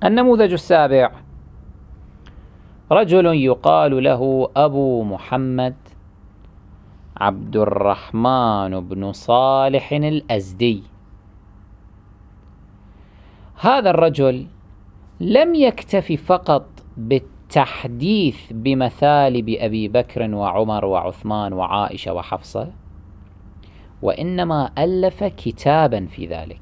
النموذج السابع: رجل يقال له أبو محمد عبد الرحمن بن صالح الأزدي. هذا الرجل لم يكتف فقط بالتحديث بمثالب أبي بكر وعمر وعثمان وعائشة وحفصة، وإنما ألف كتابا في ذلك.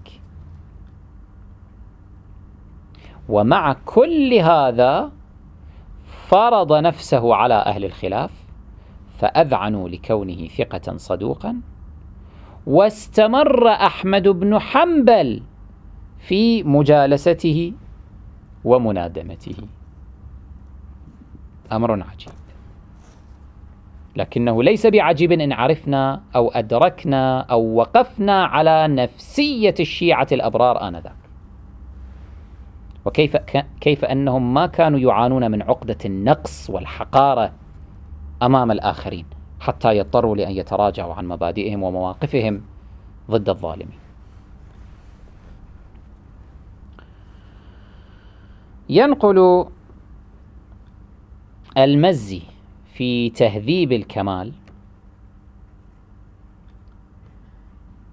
ومع كل هذا فرض نفسه على أهل الخلاف، فأذعنوا لكونه ثقة صدوقا، واستمر أحمد بن حنبل في مجالسته ومنادمته. أمر عجيب، لكنه ليس بعجيب إن عرفنا أو أدركنا أو وقفنا على نفسية الشيعة الأبرار آنذاك، وكيف أنهم ما كانوا يعانون من عقدة النقص والحقارة أمام الآخرين حتى يضطروا لأن يتراجعوا عن مبادئهم ومواقفهم ضد الظالمين. ينقل المزي في تهذيب الكمال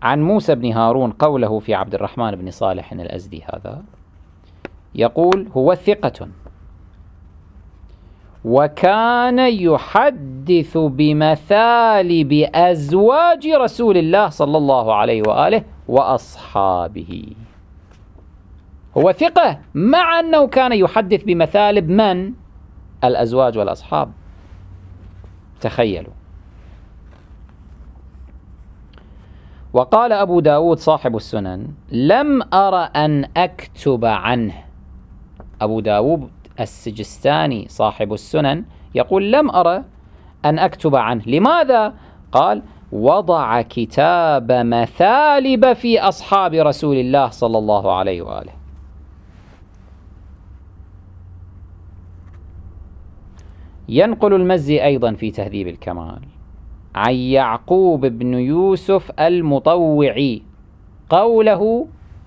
عن موسى بن هارون قوله في عبد الرحمن بن صالح الأزدي هذا، يقول: هو ثقة، وكان يحدث بمثالب أزواج رسول الله صلى الله عليه وآله وأصحابه. هو ثقة مع أنه كان يحدث بمثالب من؟ الأزواج والأصحاب. تخيلوا. وقال أبو داود صاحب السنن: لم أر أن أكتب عنه. أبو داود السجستاني صاحب السنن يقول: لم أرى أن أكتب عنه. لماذا؟ قال: وضع كتاب مثالب في أصحاب رسول الله صلى الله عليه وآله. ينقل المزي أيضا في تهذيب الكمال عن يعقوب بن يوسف المطوعي قوله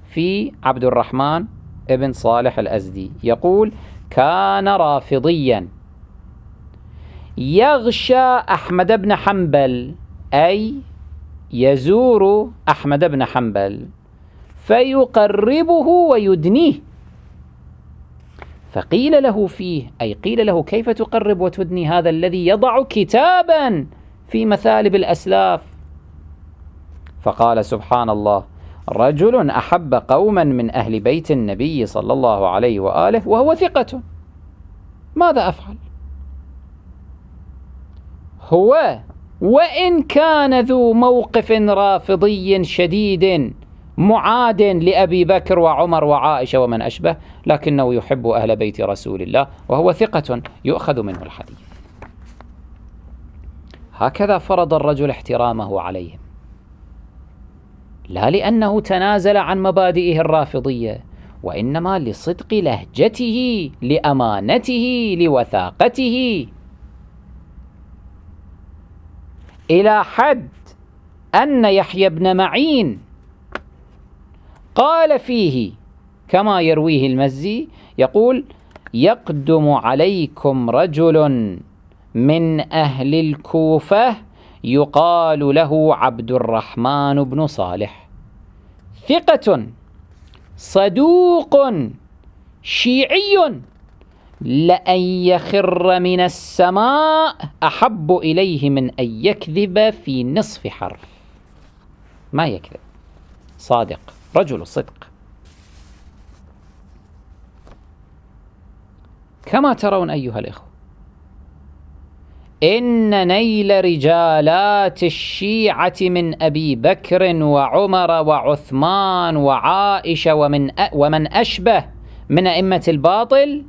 في عبد الرحمن ابن صالح الأزدي، يقول: كان رافضيا يغشى أحمد بن حنبل، أي يزور أحمد بن حنبل فيقربه ويدنيه. فقيل له فيه، أي قيل له: كيف تقرب وتدني هذا الذي يضع كتابا في مثالب الأسلاف؟ فقال: سبحان الله، رجل أحب قوما من أهل بيت النبي صلى الله عليه وآله وهو ثقة، ماذا أفعل؟ هو وإن كان ذو موقف رافضي شديد معاد لأبي بكر وعمر وعائشة ومن أشبه، لكنه يحب أهل بيت رسول الله وهو ثقة يؤخذ منه الحديث. هكذا فرض الرجل احترامه عليهم، لا لأنه تنازل عن مبادئه الرافضية، وإنما لصدق لهجته، لأمانته، لوثاقته، إلى حد أن يحيى بن معين قال فيه كما يرويه المزي، يقول: يقدم عليكم رجل من أهل الكوفة يقال له عبد الرحمن بن صالح، ثقة صدوق شيعي، لأن يخر من السماء أحب إليه من أن يكذب في نصف حرف. ما يكذب، صادق، رجل صدق. كما ترون أيها الإخوة، إن نيل رجالات الشيعة من أبي بكر وعمر وعثمان وعائشة ومن أشبه من أئمة الباطل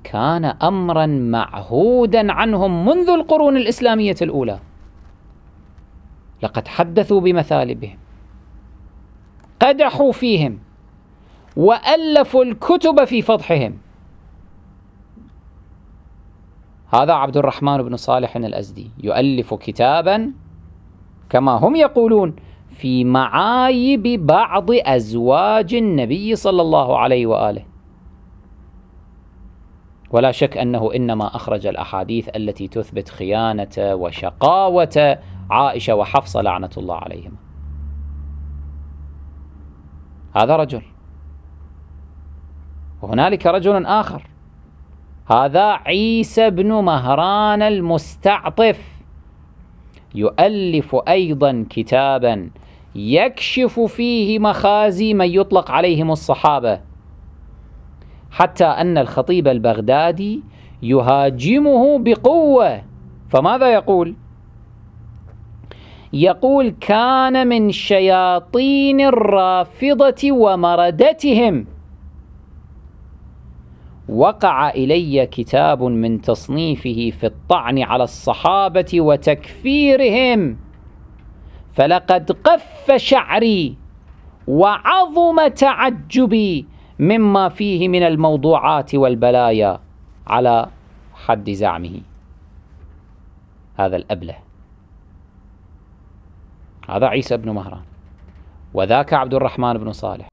كان أمرا معهودا عنهم منذ القرون الإسلامية الأولى. لقد حدثوا بمثالبهم، قدحوا فيهم، وألفوا الكتب في فضحهم. هذا عبد الرحمن بن صالح الأزدي يؤلف كتابا كما هم يقولون في معايب بعض أزواج النبي صلى الله عليه وآله، ولا شك أنه إنما أخرج الأحاديث التي تثبت خيانة وشقاوة عائشة وحفصة لعنة الله عليهما. هذا رجل. وهنالك رجل آخر، هذا عيسى بن مهران المستعطف، يؤلف أيضا كتابا يكشف فيه مخازي من يطلق عليهم الصحابة، حتى أن الخطيب البغدادي يهاجمه بقوة. فماذا يقول؟ يقول: كان من شياطين الرافضة ومردتهم. وقع إلي كتاب من تصنيفه في الطعن على الصحابة وتكفيرهم، فلقد قف شعري وعظم تعجبي مما فيه من الموضوعات والبلايا على حد زعمه. هذا الأبله، هذا عيسى بن مهران، وذاك عبد الرحمن بن صالح،